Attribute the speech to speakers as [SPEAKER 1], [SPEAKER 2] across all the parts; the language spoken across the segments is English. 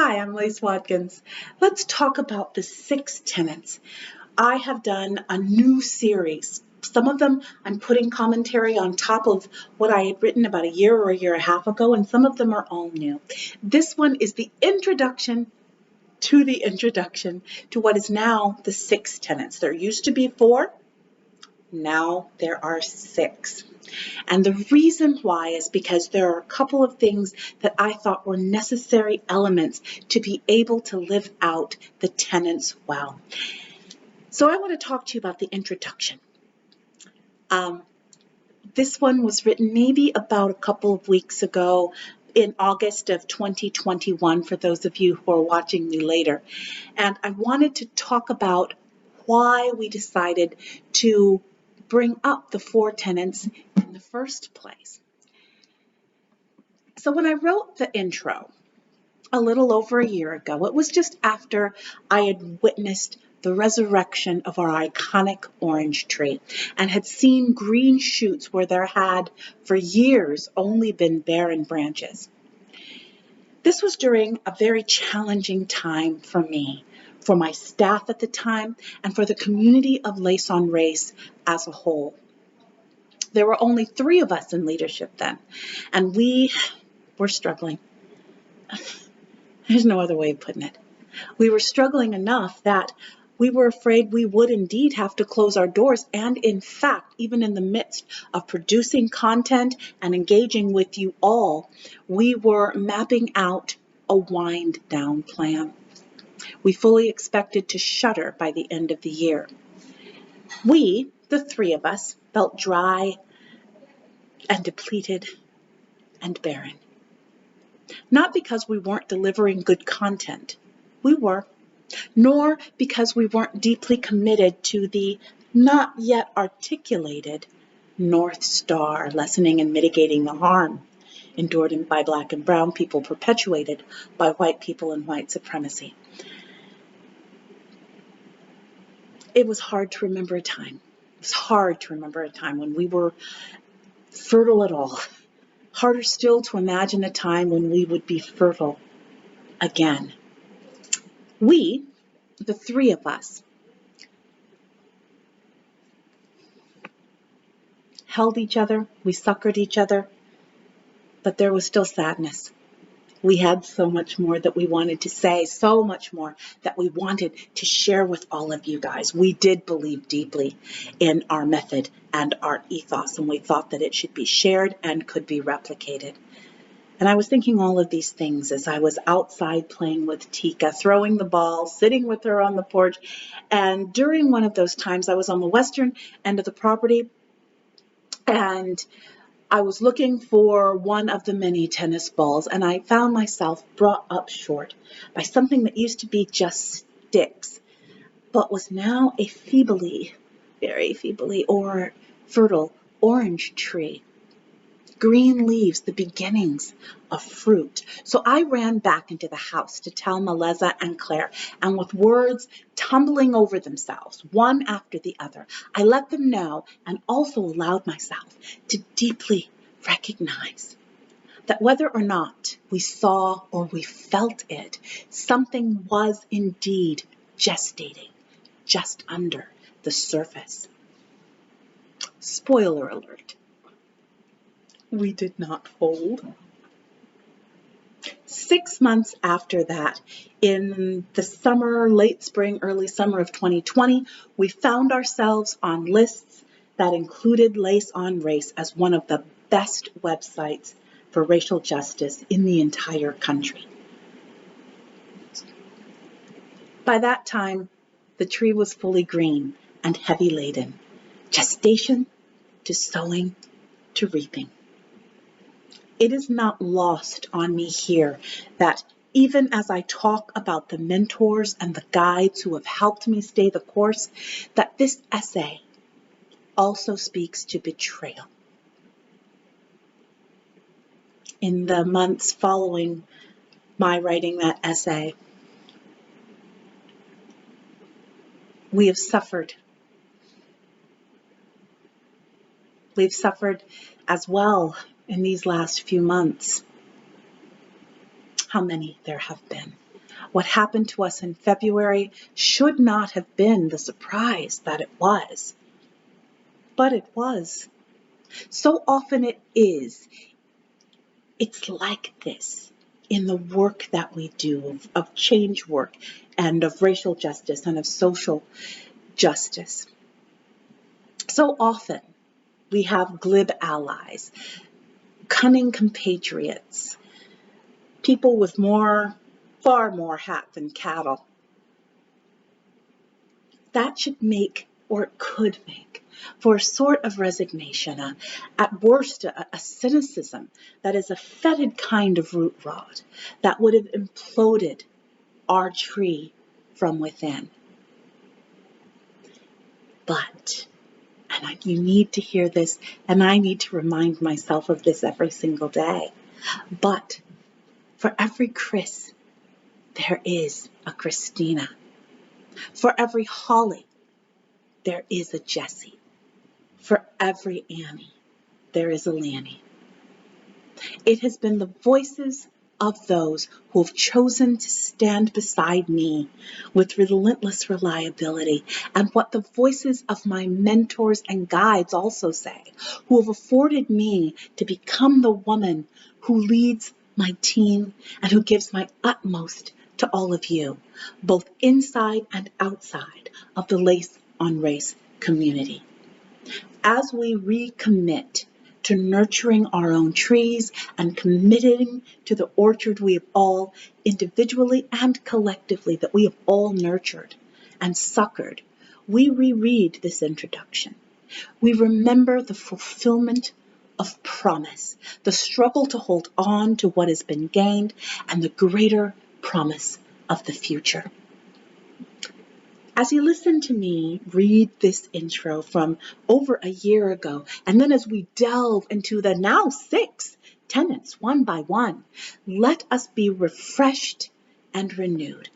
[SPEAKER 1] Hi, I'm Lace Watkins. Let's talk about the 6 tenets. I have done a new series. Some of them I'm putting commentary on top of what I had written about a year or a year and a half ago, and some of them are all new. This one is the introduction to what is now the 6 tenets. There used to be 4, now there are 6. And the reason why is because there are a couple of things that I thought were necessary elements to be able to live out the tenets well. So I want to talk to you about the introduction. This one was written maybe about a couple of weeks ago in August of 2021, for those of you who are watching me later. And I wanted to talk about why we decided to bring up the 4 tenets in the first place. So when I wrote the intro a little over a year ago, it was just after I had witnessed the resurrection of our iconic orange tree and had seen green shoots where there had for years only been barren branches. This was during a very challenging time for me, for my staff at the time, and for the community of Lace on Race as a whole. There were only 3 of us in leadership then, and we were struggling. There's no other way of putting it. We were struggling enough that we were afraid we would indeed have to close our doors. And in fact, even in the midst of producing content and engaging with you all, we were mapping out a wind down plan. We fully expected to shutter by the end of the year. We, the 3 of us, felt dry and depleted and barren. Not because we weren't delivering good content. We were. Nor because we weren't deeply committed to the not yet articulated North Star, lessening and mitigating the harm endured by Black and brown people, perpetuated by white people and white supremacy. It was hard to remember a time. It was hard to remember a time when we were fertile at all. Harder still to imagine a time when we would be fertile again. We, the 3 of us, held each other, we succored each other, but there was still sadness. We had so much more that we wanted to say, so much more that we wanted to share with all of you guys. We did believe deeply in our method and our ethos, and we thought that it should be shared and could be replicated. And I was thinking all of these things as I was outside playing with Tika, throwing the ball, sitting with her on the porch. And during one of those times, I was on the western end of the property, and I was looking for one of the many tennis balls, and I found myself brought up short by something that used to be just sticks, but was now a very feebly, or fertile orange tree. Green leaves, the beginnings of fruit. So I ran back into the house to tell Meleza and Claire, and with words tumbling over themselves, one after the other, I let them know and also allowed myself to deeply recognize that whether or not we saw or we felt it, something was indeed gestating just under the surface. Spoiler alert. We did not fold. 6 months after that, in the summer, late spring, early summer of 2020, we found ourselves on lists that included Lace on Race as one of the best websites for racial justice in the entire country. By that time, the tree was fully green and heavy laden. Gestation to sowing to reaping. It is not lost on me here that even as I talk about the mentors and the guides who have helped me stay the course, that this essay also speaks to betrayal. In the months following my writing that essay, we have suffered. We've suffered as well in these last few months. How many there have been. What happened to us in February should not have been the surprise that it was. But it was. So often it is. It's like this in the work that we do of change work and of racial justice and of social justice. So often we have glib allies, cunning compatriots, people with far more hat than cattle. That should make, or it could make, for a sort of resignation, at worst a cynicism that is a fetid kind of root rot that would have imploded our tree from within. But, and you need to hear this, and I need to remind myself of this every single day, but for every Chris, there is a Christina. For every Holly, there is a Jessie. For every Annie, there is a Lanny. It has been the voices of those who have chosen to stand beside me with relentless reliability, and what the voices of my mentors and guides also say, who have afforded me to become the woman who leads my team and who gives my utmost to all of you, both inside and outside of the Lace on Race community. As we recommit to nurturing our own trees and committing to the orchard we have all individually and collectively that we have all nurtured and succored, we reread this introduction. We remember the fulfillment of promise, the struggle to hold on to what has been gained, and the greater promise of the future. As you listen to me read this intro from over a year ago, and then as we delve into the now 6 tenets one by one, let us be refreshed and renewed.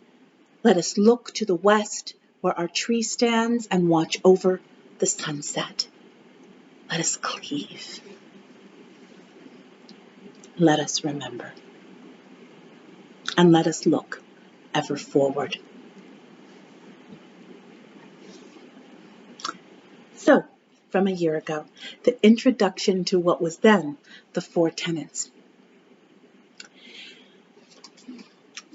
[SPEAKER 1] Let us look to the west where our tree stands and watch over the sunset. Let us cleave. Let us remember. And let us look ever forward. So, from a year ago, the introduction to what was then the 4 tenets.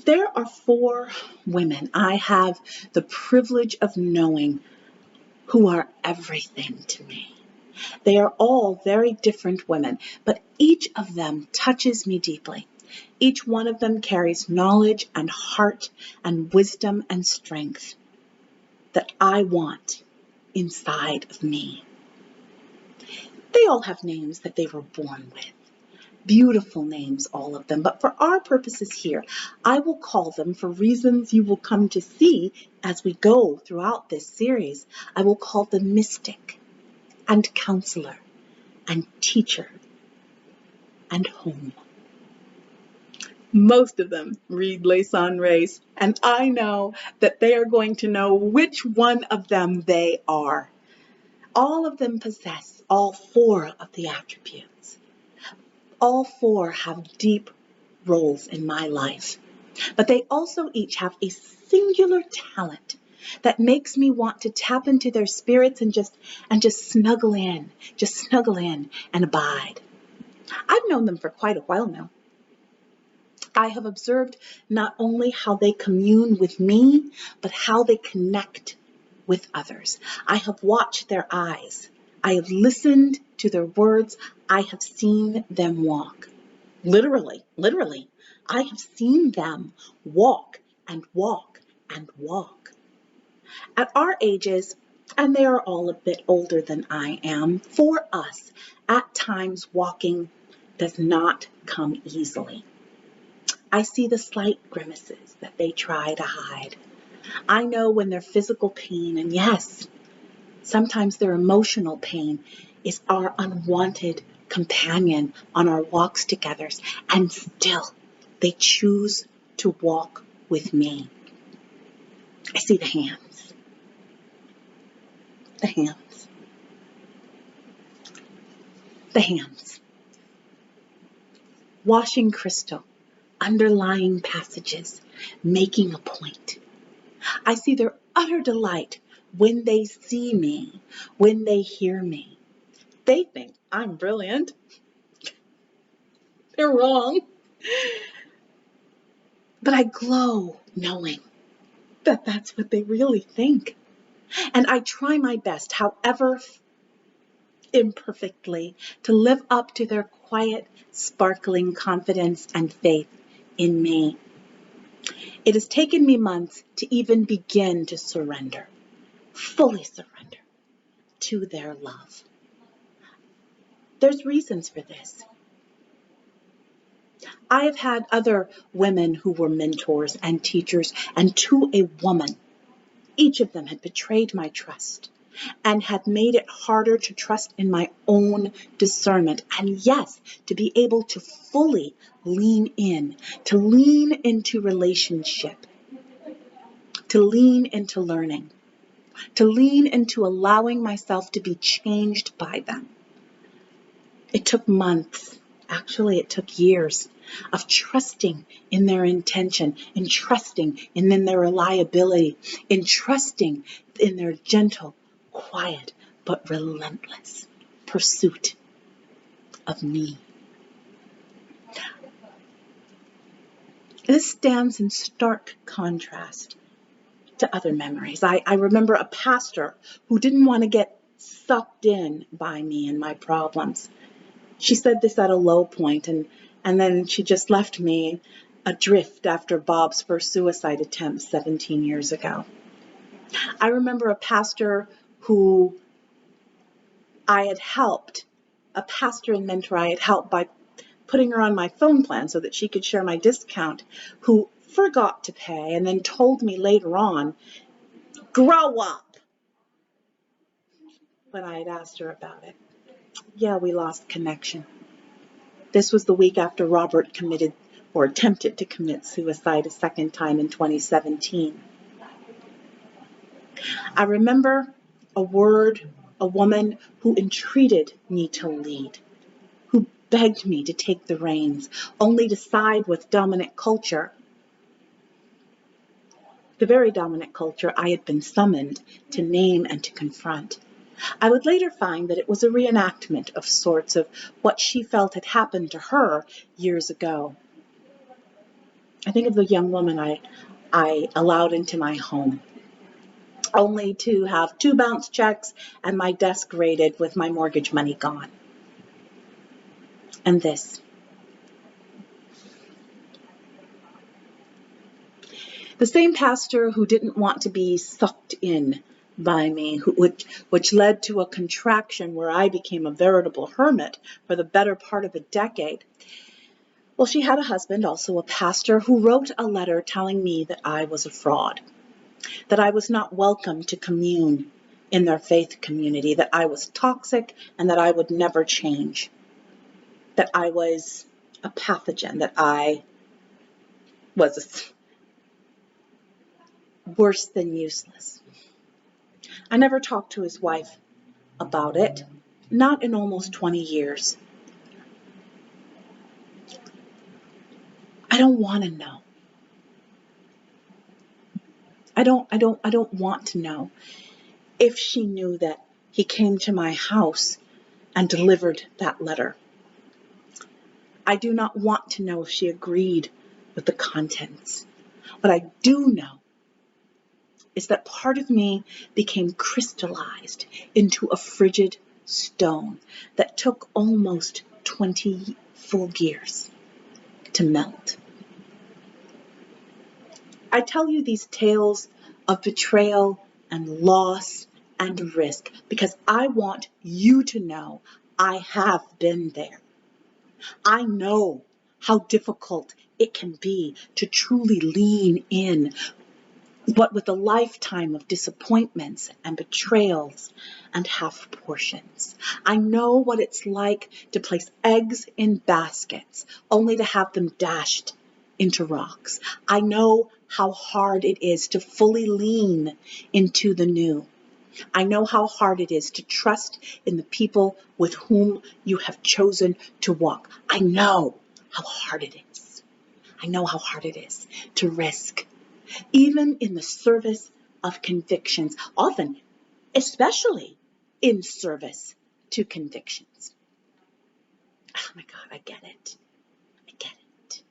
[SPEAKER 1] There are 4 women I have the privilege of knowing who are everything to me. They are all very different women, but each of them touches me deeply. Each one of them carries knowledge and heart and wisdom and strength that I want inside of me. They all have names that they were born with. Beautiful names, all of them. But for our purposes here, I will call them, for reasons you will come to see as we go throughout this series, I will call them mystic and counselor and teacher and home. Most of them read Lace on Race, and I know that they are going to know which one of them they are. All of them possess all 4 of the attributes. All 4 have deep roles in my life, but they also each have a singular talent that makes me want to tap into their spirits and just snuggle in and abide. I've known them for quite a while now. I have observed not only how they commune with me, but how they connect with others. I have watched their eyes. I have listened to their words. I have seen them walk. Literally. I have seen them walk and walk and walk. At our ages, and they are all a bit older than I am, for us, at times walking does not come easily. I see the slight grimaces that they try to hide. I know when their physical pain, and yes, sometimes their emotional pain, is our unwanted companion on our walks together, and still they choose to walk with me. I see the hands. The hands. The hands. Washing crystal underlying passages, making a point. I see their utter delight when they see me, when they hear me. They think I'm brilliant. They're wrong. But I glow knowing that that's what they really think. And I try my best, however imperfectly, to live up to their quiet, sparkling confidence and faith in me. It has taken me months to even begin to surrender, fully surrender to their love. There's reasons for this. I have had other women who were mentors and teachers, and to a woman, each of them had betrayed my trust and had made it harder to trust in my own discernment. And yes, to be able to fully lean in, to lean into relationship, to lean into learning, to lean into allowing myself to be changed by them. It took months, actually it took years, of trusting in their intention, in trusting in their reliability, in trusting in their gentle, quiet, but relentless pursuit of me. This stands in stark contrast to other memories. I remember a pastor who didn't want to get sucked in by me and my problems. She said this at a low point, and then she just left me adrift after Bob's first suicide attempt 17 years ago. I remember a pastor who I had helped, a pastor and mentor I had helped by putting her on my phone plan so that she could share my discount, who forgot to pay and then told me later on, grow up, when I had asked her about it. Yeah, we lost connection. This was the week after Robert committed or attempted to commit suicide a second time in 2017. I remember a woman who entreated me to lead, who begged me to take the reins, only to side with dominant culture, the very dominant culture I had been summoned to name and to confront. I would later find that it was a reenactment of sorts of what she felt had happened to her years ago. I think of the young woman I allowed into my home, only to have 2 bounce checks and my desk raided with my mortgage money gone. And this. The same pastor who didn't want to be sucked in by me, which led to a contraction where I became a veritable hermit for the better part of a decade. Well, she had a husband, also a pastor, who wrote a letter telling me that I was a fraud, that I was not welcome to commune in their faith community, that I was toxic and that I would never change, that I was a pathogen, that I was worse than useless. I never talked to his wife about it, not in almost 20 years. I don't want to know. I don't want to know if she knew that he came to my house and delivered that letter. I do not want to know if she agreed with the contents. What I do know is that part of me became crystallized into a frigid stone that took almost 20 full years to melt. I tell you these tales of betrayal and loss and risk because I want you to know I have been there. I know how difficult it can be to truly lean in, but with a lifetime of disappointments and betrayals and half portions. I know what it's like to place eggs in baskets only to have them dashed into rocks. I know how hard it is to fully lean into the new. I know how hard it is to trust in the people with whom you have chosen to walk. I know how hard it is. I know how hard it is to risk, even in the service of convictions, often, especially in service to convictions. Oh my God, I get it. I get it.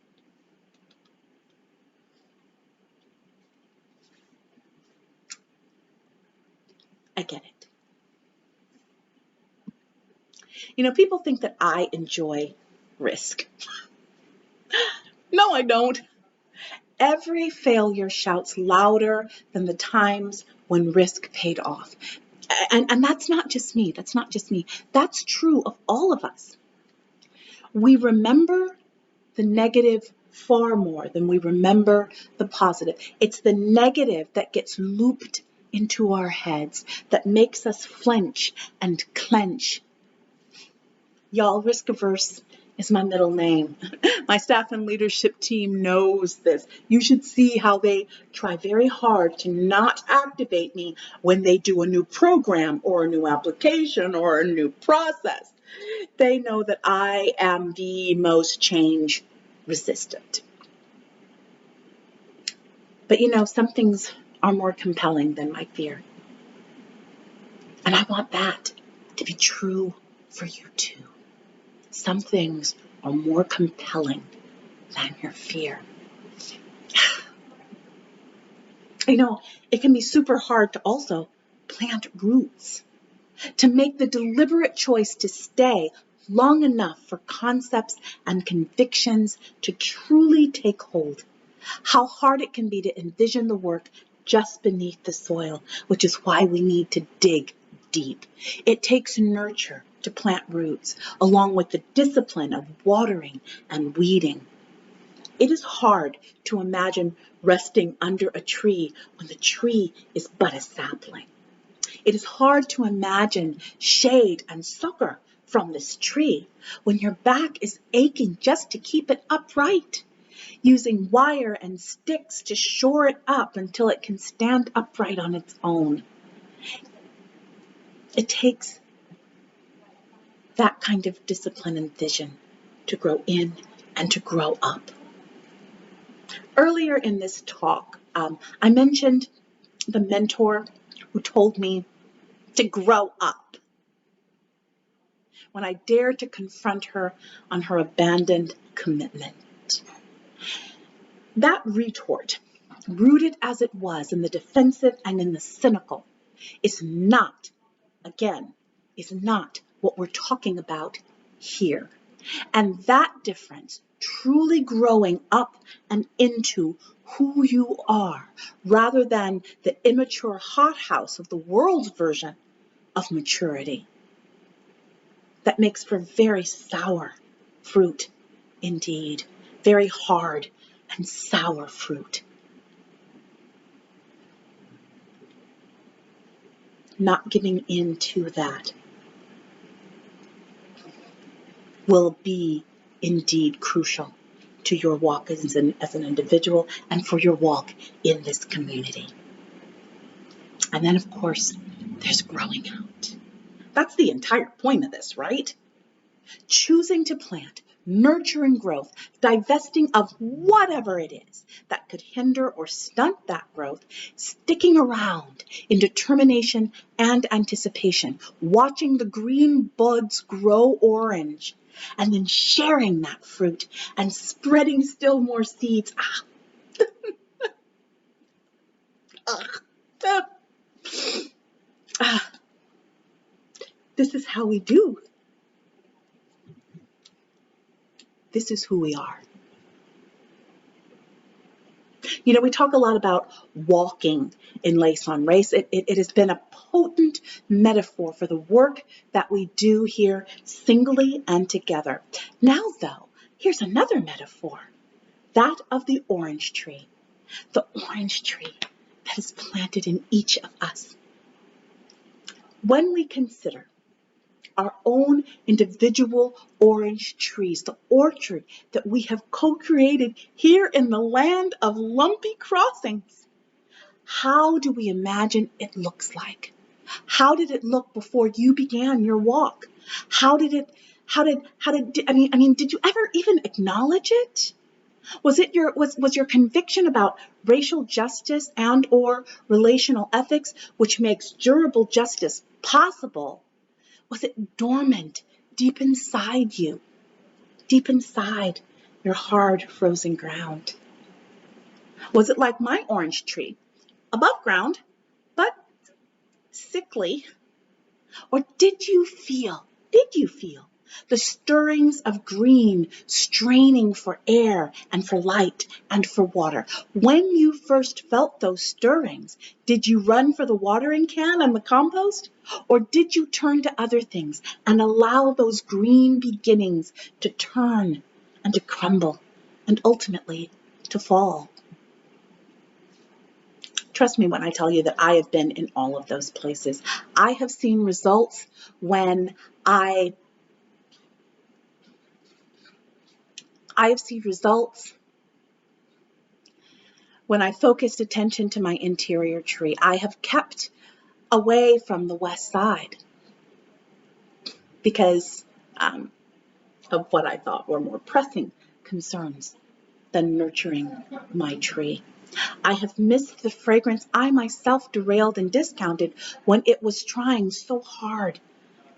[SPEAKER 1] I get it. You know, people think that I enjoy risk. No, I don't. Every failure shouts louder than the times when risk paid off. And that's not just me. That's not just me. That's true of all of us. We remember the negative far more than we remember the positive. It's the negative that gets looped into our heads that makes us flinch and clench. Y'all, risk averse is my middle name. My staff and leadership team knows this. You should see how they try very hard to not activate me when they do a new program or a new application or a new process. They know that I am the most change resistant. But you know, some things are more compelling than my fear. And I want that to be true for you too. Some things are more compelling than your fear. You know, it can be super hard to also plant roots, to make the deliberate choice to stay long enough for concepts and convictions to truly take hold. How hard it can be to envision the work just beneath the soil, which is why we need to dig deep. It takes nurture to plant roots, along with the discipline of watering and weeding. It is hard to imagine resting under a tree when the tree is but a sapling. It is hard to imagine shade and succor from this tree when your back is aching just to keep it upright, using wire and sticks to shore it up until it can stand upright on its own. It takes that kind of discipline and vision to grow in and to grow up. Earlier in this talk, I mentioned the mentor who told me to grow up when I dared to confront her on her abandoned commitment. That retort, rooted as it was in the defensive and in the cynical, is not, again, is not what we're talking about here. And that difference, truly growing up and into who you are, rather than the immature hothouse of the world's version of maturity, that makes for very sour fruit indeed, very hard and sour fruit. Not giving in to that will be indeed crucial to your walk as an individual and for your walk in this community. And then, of course, there's growing out. That's the entire point of this, right? Choosing to plant, nurturing growth, divesting of whatever it is that could hinder or stunt that growth, sticking around in determination and anticipation, watching the green buds grow orange, and then sharing that fruit and spreading still more seeds. This is how we do. This is who we are. You know, we talk a lot about walking in Lace on Race. It has been a potent metaphor for the work that we do here singly and together. Now, though, here's another metaphor, that of the orange tree. The orange tree that is planted in each of us. When we consider our own individual orange trees, the orchard that we have co-created here in the land of lumpy crossings, how do we imagine it looks like? How did it look before you began your walk? Did you ever even acknowledge it? Was your conviction about racial justice and or relational ethics, which makes durable justice possible, was it dormant deep inside you, deep inside your hard frozen ground? Was it like my orange tree, above ground, but sickly? Or did you feel the stirrings of green straining for air and for light and for water? When you first felt those stirrings, did you run for the watering can and the compost? Or did you turn to other things and allow those green beginnings to turn and to crumble and ultimately to fall? Trust me when I tell you that I have been in all of those places. I have seen results when I have seen results when I focused attention to my interior tree. I have kept away from the west side because of what I thought were more pressing concerns than nurturing my tree. I have missed the fragrance I myself derailed and discounted when it was trying so hard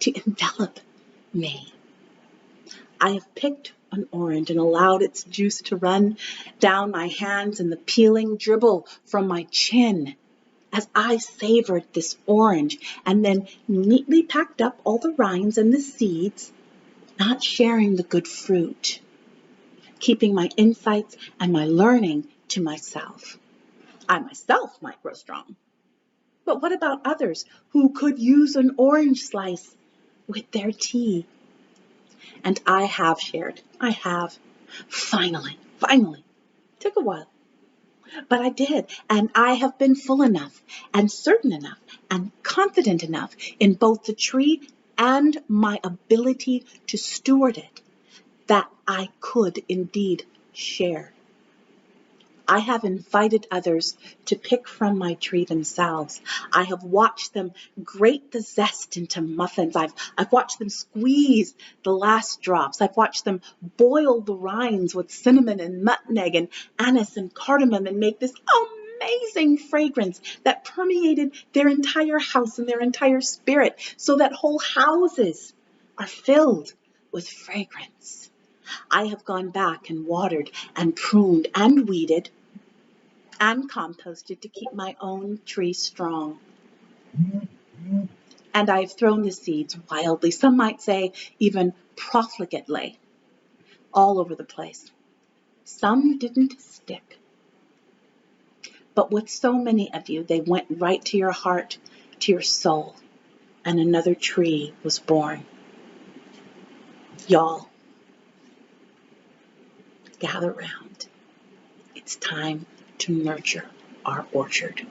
[SPEAKER 1] to envelop me. I have picked an orange and allowed its juice to run down my hands and the peeling dribble from my chin as I savored this orange and then neatly packed up all the rinds and the seeds, not sharing the good fruit, keeping my insights and my learning to myself. I myself might grow strong, but what about others who could use an orange slice with their tea? And I have shared. I have. Finally. Took a while, but I did. And I have been full enough and certain enough and confident enough in both the tree and my ability to steward it that I could indeed share. I have invited others to pick from my tree themselves. I have watched them grate the zest into muffins. I've watched them squeeze the last drops. I've watched them boil the rinds with cinnamon and nutmeg and anise and cardamom and make this amazing fragrance that permeated their entire house and their entire spirit so that whole houses are filled with fragrance. I have gone back and watered and pruned and weeded and composted to keep my own tree strong. And I've thrown the seeds wildly, some might say even profligately, all over the place. Some didn't stick. But with so many of you, they went right to your heart, to your soul, and another tree was born. Y'all, gather round. It's time to nurture our orchard.